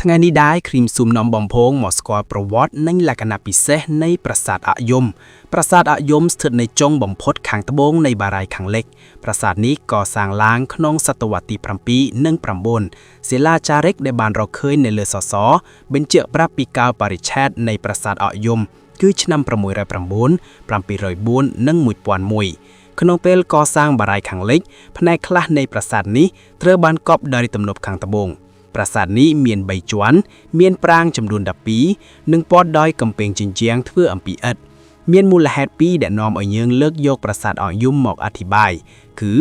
ថ្ងៃនេះដែរគ្រីមស៊ុំនាំបំភងមកស្គាល់ប្រវត្តិនិងលក្ខណៈពិសេសនៃប្រាសាទអយមប្រាសាទអយមស្ថិតនៅចុងបំផុតខាងត្បូងនៃបារាយណ៍ខាងលិចប្រាសាទនេះកសាងឡើងក្នុងសតវត្សទី7និង9សិលាចារឹកដែលបានរកឃើញនៅលើសសរបញ្ជាក់ប្រាប់ពីកាលបរិច្ឆេទនៃប្រាសាទអយមគឺឆ្នាំ609 704និង1001ក្នុងពេលកសាងបារាយណ៍ខាងលិចផ្នែកខ្លះនៃប្រាសាទនេះត្រូវបានកប់ដោយទំនប់ខាងត្បូងប្រាសាទនេះមាន3ជាន់មានប្រាង្គចំនួន12និងព័ទ្ធដោយកំពែងជញ្ជាំងធ្វើអំពីឥដ្ឋមានមូលហេតុពីរដែលនាំឲ្យយើងលើកយកប្រាសាទអយមមកអធិប្បាយគឺ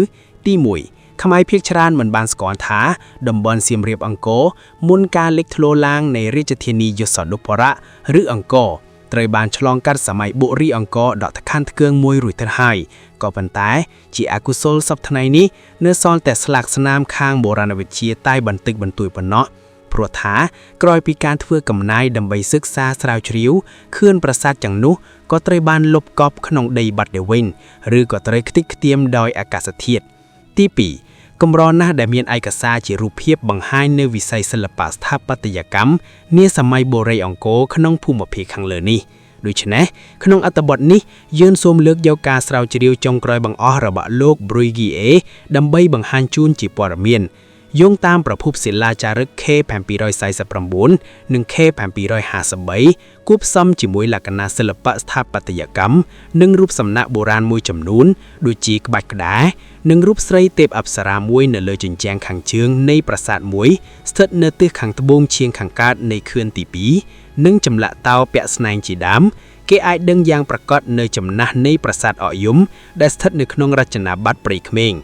ទី1ខ្មែរភាគច្រើនមិនបានស្គាល់ថាតំបន់សៀមរាបអង្គរមុនការលេចធ្លោឡើងនៃរាជធានីយសោធរៈឬអង្គរត្រូវបានឆ្លងកាត់សម័យបុរីអង្គរដកឋានថ្កើងមួយរួចទៅហើយក៏ប៉ុន្តែជាអកុសលសពថ្ងៃនេះនៅសល់តែស្លាកស្នាមខាងបុរាណវិទ្យាតែបន្តិចបន្តួចប៉ុណ្ណោះព្រោះថាក្រោយពីការធ្វើកំណាយដើម្បីសិក្សាស្រាវជ្រាវខឿនប្រាសាទទាំងនោះក៏ត្រូវបានលុបកប់ក្នុងដីបាត់ទៅវិញឬក៏ត្រូវខ្ទេចខ្ទៀមដោយអាកាសធាតុទី2កម្រណាស់ដែលមានឯកសារជារូបភាពបង្ហាញនៅវិស័យសិល្បៈស្ថាបត្យកម្មនាសម័យបុរីអង្គរក្នុងភូមិភាគខាងលើនេះដូច្នេះក្នុងអត្ថបទនេះយើងសូមលើកយកការស្រាវជ្រាវចុងក្រោយបង្អស់របស់លោក Bruguière ដើម្បីបង្ហាញជូនជាព័ត៌មានយោងតាមប្រភពសិលាចារឹក K749 និង K753 គួបផ្សំជាមួយលក្ខណៈសិល្បៈស្ថាបត្យកម្មនិងរូបសំណាកបុរាណមួយចំនួនដូចជាក្បាច់ក្តារនិងរូបស្រីទេពអប្សរាមួយនៅលើជញ្ជាំងខាងជើងនៃប្រាសាទមួយស្ថិតនៅទិសខាងត្បូងឈៀងខាងកើតនៃខឿនទី2និងចម្លាក់តោពាក់ស្នែងជាដើមគេអាចដឹងយ៉ាងប្រកបនៅចំណាស់នៃប្រាសាទអយមដែលស្ថិតនៅក្នុងរចនាបថព្រៃក្មេង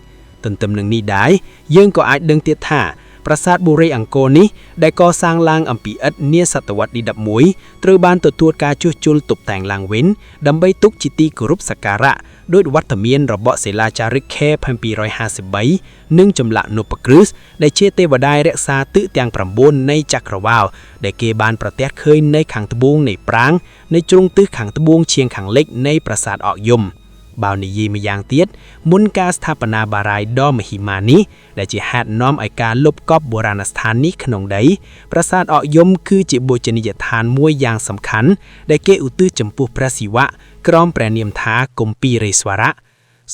ទន្ទឹមនឹងនេះដែរយើងក៏អាចដឹងទៀតថាប្រាសាទបុរីអង្គរនេះដែលកសាងឡើងអំពីឥដ្ឋនាសតវត្សទី11ត្រូវបានទទួលការជួសជុលតុបតែងឡើងវិញដើម្បីទុកជាទីគោរពសក្ការៈដោយវត្តមានរបស់សិលាចារឹក K753 និងចម្លាក់នពក្រឹសដែលជាទេវតារក្សាទិសទាំង9នៃចក្រវាឡដែលគេបានប្រទះឃើញនៅខាងត្បូងនៃប្រាង្គនៃជ្រុងទិសខាងត្បូងឈៀងខាងលិចនៃប្រាសាទអយមបើនិយាយម្យ៉ាងទៀតមុនការស្ថាបនាបារាយណ៍ដ៏មហិមានេះដែលជាហេតុនាំឲ្យការលុបកប់បុរាណស្ថាននេះក្នុងដីប្រាសាទអយមគឺជាបូជនីយដ្ឋានមួយយ៉ាងសំខាន់ដែលគេឧទ្ទិសចំពោះព្រះសិវៈក្រោមព្រះនាមថាគម្ពីរេស្វរៈ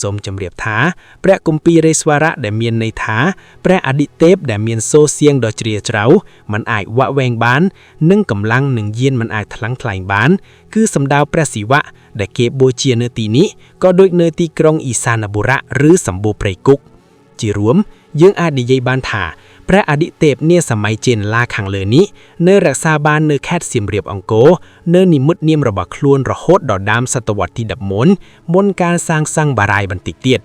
សូមជម្រាបថាព្រះគម្ពីរេស្វរៈដែលមានន័យថាព្រះអាទិទេពដែលមានសូរសៀងដ៏ជ្រាលជ្រៅមិនអាចវាក់វែងបាននិងកម្លាំងនឹងយានមិនអាចថ្លឹងថ្លែងបានគឺសំដៅព្រះសិវៈដែលគេបូជានៅទីនេះក៏ដូចនៅទីក្រុងអ៊ីសានបុរៈឬសម្បូរព្រៃគុកជារួមយើងអាចនិយាយបានថាព្រះអាទិទេពនាសម័យចេនឡាខាងលើនេះនៅរក្សាបាននៅខេត្តសៀមរាបអង្គរនៅនិមិត្តនាមរបស់ខ្លួនរហូតដល់ដើមសតវត្សទី11មុនការសាងសង់បារាយណ៍បន្តិចទៀត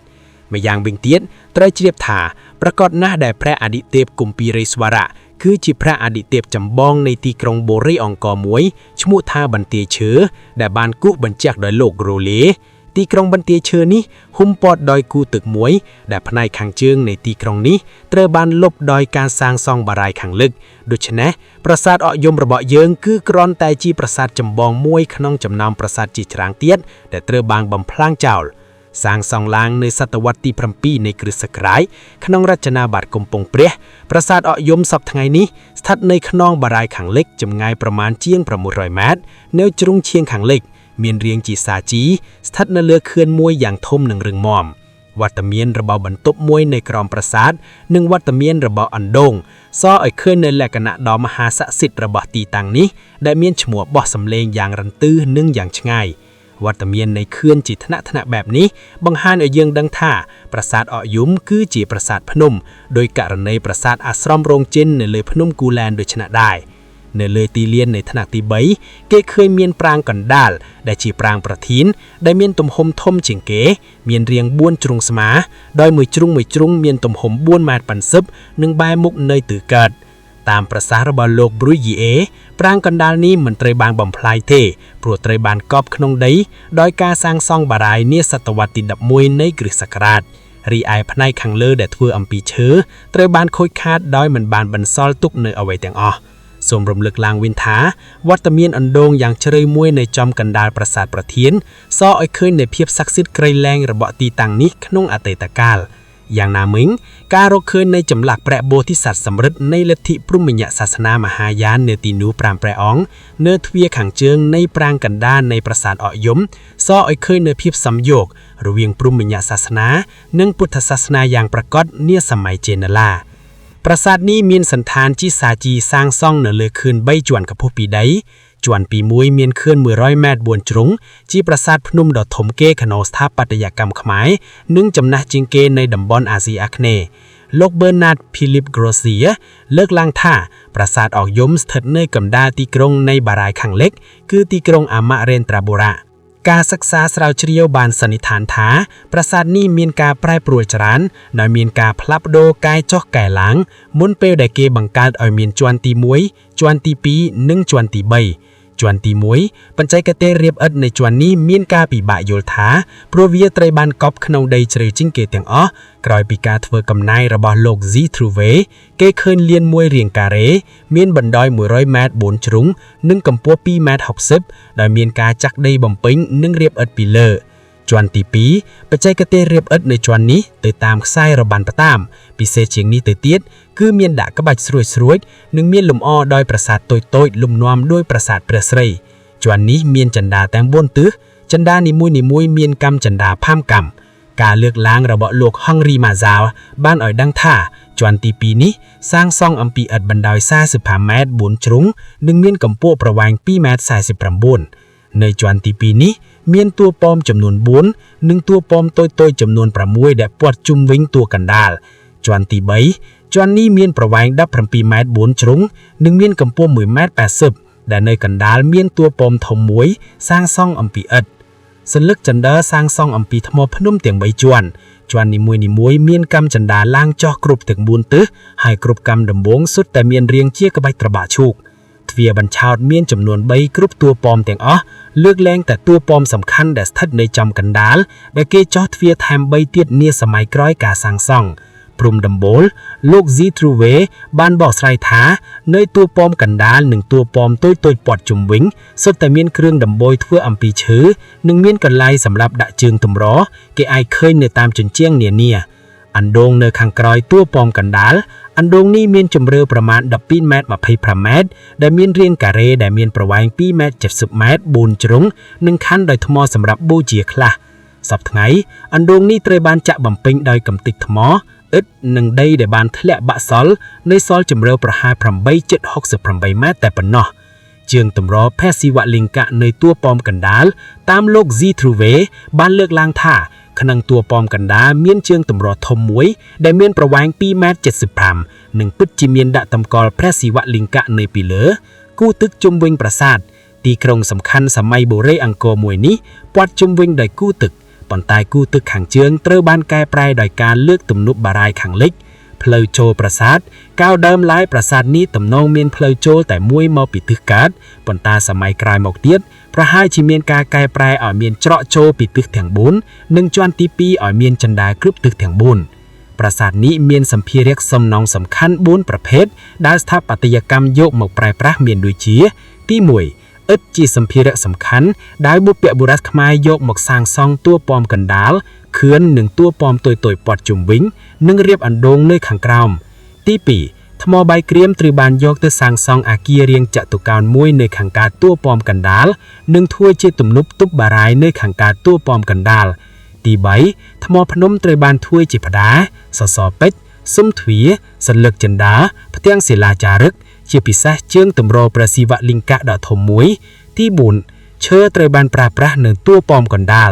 ម្យ៉ាងវិញទៀតត្រូវជ្រាបថាប្រកបណាស់ដែលព្រះអាទិទេពគម្ពីរេស្វរៈគឺជាព្រះអាទិទេពចម្បងនៃទីក្រុងបុរីអង្គរមួយឈ្មោះថាបន្ទាយឈើដែលបានគូសបញ្ជាក់ដោយលោករ៉ូលេទីក្រុងបន្ទាយឈើនេះហ៊ុំព័ទ្ធដោយគូទឹកមួយដែលផ្នែកខាងជើងនៃទីក្រុងនេះត្រូវបានលុបដោយការសាងសង់បារាយណ៍ខាងលិចដូច្នេះប្រាសាទអយមរបស់យើងគឺគ្រាន់តែជាប្រាសាទចម្បងមួយក្នុងចំណោមប្រាសាទជាច្រើនទៀតដែលត្រូវបានបំផ្លាញចោលសាងសង់ឡើងនៅសតវត្សទី7នៃគ្រិស្តសករាជក្នុងរចនាបថកំពង់ព្រះប្រាសាទអយមសពថ្ងៃនេះស្ថិតនៅខ្នងបារាយណ៍ខាងលិចចម្ងាយប្រមាណជាង600ម៉ែត្រនៅជ្រុងឈៀងខាងលិចមានរាងជាសាជីស្ថិតនៅលើខឿនមួយយ៉ាងធំនិងរឹងមាំវត្តមានរបស់បន្ទប់មួយនៅក្រោមប្រាសាទនិងវត្តមានរបស់អណ្ដូងសរឲ្យឃើញនៅលក្ខណៈដ៏មហាស័ក្តិសិទ្ធិរបស់ទីតាំងនេះដែលមានឈ្មោះបោះសម្លេងយ៉ាងរន្ទឺនិងយ៉ាងឆ្ងាយវត្តមាននៃខឿនជាថ្នាក់បែបនេះបង្ហាញឲ្យយើងដឹងថាប្រាសាទអយមគឺជាប្រាសាទភ្នំដោយករណីប្រាសាទអាស្រមរងចិននៅលើភ្នំគូលែនដូច្នេះដែរនៅលើទីលាននៃថ្នាក់ទី3គេឃើញមានប្រាង្គកណ្ដាលដែលជាប្រាង្គប្រធានដែលមានទំហំធំជាងគេមានរាង4ជ្រុងស្មើដោយមួយជ្រុងមានទំហំ4ម៉ែត្រ50និងបែរមុខនៅទិសកើតតាមប្រសាសន៍របស់លោក Bruguière ប្រាង្គកណ្ដាលនេះមិនត្រូវបានបំផ្លាញទេព្រោះត្រូវបានកប់ក្នុងដីដោយការសាងសង់បារាយណ៍នាសតវត្សទី11នៃគ្រិស្តសករាជរីឯផ្នែកខាងលើដែលធ្វើអំពីឈើត្រូវបានខូចខាតដោយមិនបានបន្សល់ទុកនៅអ្វីទាំងអស់សូមរំលឹកឡើងវិញថាវត្តមានអណ្ដូងយ៉ាងជ្រៅមួយនៅចំកណ្ដាលប្រាសាទប្រធានសរឲ្យឃើញនៃភាពស័ក្តិសិទ្ធិក្រៃលែងរបស់ទីតាំងនេះក្នុងអតីតកាល យ៉ាងណាមិញការរកឃើញនៃចម្លាក់ព្រះបោធិសត្វសម្រិទ្ធនៃលទ្ធិព្រហ្មញ្ញសាសនាមហាយាននៅទីនោះ5ព្រះអង្គនៅទ្វារខាងជើងនៃប្រាង្គកណ្ដាលនៃប្រាសាទអកយំសរឲ្យឃើញនូវភាពសំយោគរវាងព្រហ្មញ្ញសាសនានិងពុទ្ធសាសនាយ៉ាងប្រាកដនាសម័យចេនឡាប្រាសាទនេះមានសន្តានជីសាជីសាងសង់នៅលើខឿន3ជាន់ខ្ពស់ពីដីជាន់ទី1មានខឿន100ម៉ែត្រ4ជ្រុងជាប្រាសាទភ្នំដ៏ធំគេក្នុងស្ថាបត្យកម្មខ្មែរនិងចំណាស់ជាងគេនៃតំបន់អាស៊ីអាគ្នេយ៍លោក Bernard Philip Grossier លើកឡើងថាប្រាសាទអកយំស្ថិតនៅកណ្ដាលទីក្រុងនៃបារាយណ៍ខាងលិចគឺទីក្រុងអមរេនត្រាបូរៈការសិក្សាស្រាវជ្រាវបានសន្និដ្ឋានថាប្រាសាទនេះមានការប្រែប្រួលច្រើនដោយមានការផ្លាស់ប្ដូរកាយចុះកែឡើងមុនពេលដែលគេបង្កើតឲ្យមានជាន់ទី1ជាន់ទី2និងជាន់ទី3ជាន់ទី1បច្ចេកទេសរៀបឥដ្ឋនៃជាន់នេះមានការពិបាកយល់ថាព្រោះវាត្រូវបានកប់ក្នុងដីជ្រៅជាងគេទាំងអស់ក្រោយពីការធ្វើកំណាយរបស់លោក Z. Trouvé គេឃើញលានមួយរាងការ៉េមានបណ្ដោយ100ម៉ែត្រ4ជ្រុងនិងកម្ពស់2ម៉ែត្រ60ដោយមានការចាក់ដីបំពេញនិងរៀបឥដ្ឋពីលើជាន់ទី2បច្ចេកទេសរៀបឥដ្ឋនៅជាន់នេះទៅតាមខ្សែរបាំងផ្តាមពិសេសជាងនេះទៅទៀតគឺមានដាក់ក្បាច់ស្រួចនិងមានលម្អដោយប្រាសាទតូចៗលំនាំដោយប្រាសាទព្រះស្រីជាន់នេះមានចន្ទាទាំង4ទិសចន្ទានីមួយៗមានកម្មចន្ទាផាមកម្មការលើកឡើងរបស់លោក Henri Mazal បានឲ្យដឹងថាជាន់ទី2នេះសាងសង់អំពីឥដ្ឋបណ្ដោយ45ម៉ែត្រ4ជ្រុងនិងមានកម្ពស់ប្រវែង2ម៉ែត្រ49នៅជាន់ទី2នេះមានតួប៉មចំនួន4និងតួប៉មតូចៗចំនួន6ដែលព័ទ្ធជុំវិញតួកណ្ដាលជាន់ទី3ជាន់នេះមានប្រវែង17ម៉ែត្រ4ជ្រុងនិងមានកម្ពស់1ម៉ែត្រ80ដែលនៅកណ្ដាលមានតួប៉មធំមួយសាងសង់អំពីឥដ្ឋសន្លឹកចន្ទើសាងសង់អំពីថ្មភ្នំទាំង3ជាន់នីមួយៗមានកម្មចន្ទាឡើងចុះគ្រប់ទាំង4ទិសហើយគ្រប់កម្មដំបូងសុទ្ធតែមានរាងជាក្បាច់ត្របាក់ឈូកទ្វារបញ្ឆោតមានចំនួន3គ្រប់តួប៉មទាំងអស់លើកលែងតែតួប៉មសំខាន់ដែលស្ថិតនៅចំកណ្ដាលដែលគេចោះទ្វារថែម3ទៀតនាសម័យក្រោយការសាងសង់ព្រំដំបូលលោក Z. Trouvé បានបកស្រាយថានៅតួប៉មកណ្ដាលនិងតួប៉មតូចៗព័ទ្ធជុំវិញសុទ្ធតែមានគ្រឿងដំបូលធ្វើអំពីឈើនិងមានកន្លែងសម្រាប់ដាក់ជើងទម្រគេអាចឃើញនៅតាមជញ្ជាំងនានាអណ្ដូងនៅខាងក្រោយតួប៉មកណ្ដាលអណ្ដូងនេះមានជម្រៅប្រមាណ12ម៉ែត្រ25ម៉ែត្រដែលមានរាងការ៉េដែលមានប្រវែង2ម៉ែត្រ70ម៉ែត្រ4ជ្រុងនិងខ័ណ្ឌដោយថ្មសម្រាប់បូជាខ្លះសប្តាហ៍ថ្ងៃអណ្ដូងនេះត្រូវបានចាក់បំពេញដោយកំទេចថ្មឥដ្ឋនិងដីដែលបានធ្លាក់បាក់សល់នៃសល់ជម្រៅប្រហែល 8.68 ម៉ែត្រតែប៉ុណ្ណោះជើងទម្រភេសិវលិង្គៈនៅតួប៉មកណ្ដាលតាមលោក Z. Trouvé បានលើកឡើងថាក្នុងតួប៉មកណ្ដាលមានជើងទម្រធំមួយដែលមានប្រវែង2ម៉ែត្រ75និងពិតជាមានដាក់តម្កល់ព្រះសិវលិង្គៈនៅពីលើគូទឹកជុំវិញប្រាសាទទីក្រុងសំខាន់សម័យបុរេអង្គរមួយនេះព័ទ្ធជុំវិញដោយគូទឹកប៉ុន្តែគូទឹកខាងជើងត្រូវបានកែប្រែដោយការលើកទំនប់បារាយណ៍ខាងលិចផ្លូវចូលប្រាសាទកាលដើមឡើយប្រាសាទនេះទំនងមានផ្លូវចូលតែមួយមកពីទិសកើតប៉ុន្តែសម័យក្រោយមកទៀតប្រហែលជាមានការកែប្រែឲ្យមានច្រកចូលពីទិសទាំង4និងជាន់ទី2ឲ្យមានចន្ទាគ្រប់ទិសទាំង4ប្រាសាទនេះមានសម្ភារៈសំណង់សំខាន់4ប្រភេទដែលស្ថាបត្យកម្មយកមកប្រើប្រាស់មានដូចជាទី1ឥដ្ឋជាសម្ភារៈសំខាន់ដែលបុព្វបុរសខ្មែរយកមកសាងសង់តួប៉មកណ្ដាលខឿននិងតួប៉មតូចៗព័ទ្ធជុំវិញនិងរៀបអណ្ដូងនៅខាងក្រោមទី2ថ្មបាយក្រៀមត្រូវបានយកទៅសាងសង់អគាររាងចតុកោណមួយនៅខាងកើតតួប៉មកណ្ដាលនិងធ្វើជាទំនប់ទប់បារាយណ៍នៅខាងកើតតួប៉មកណ្ដាលទី3ថ្មភ្នំត្រូវបានធ្វើជាផ្ដាសសរពេជ្រស៊ុមទ្វារសន្លឹកចិន្តាផ្ទាំងសិលាចារឹកជាពិសេសជើងទម្រព្រះសិវលិង្គៈដ៏ធំមួយទី4ឈើត្រូវបានប្រើប្រាស់នៅតួប៉មកណ្ដាល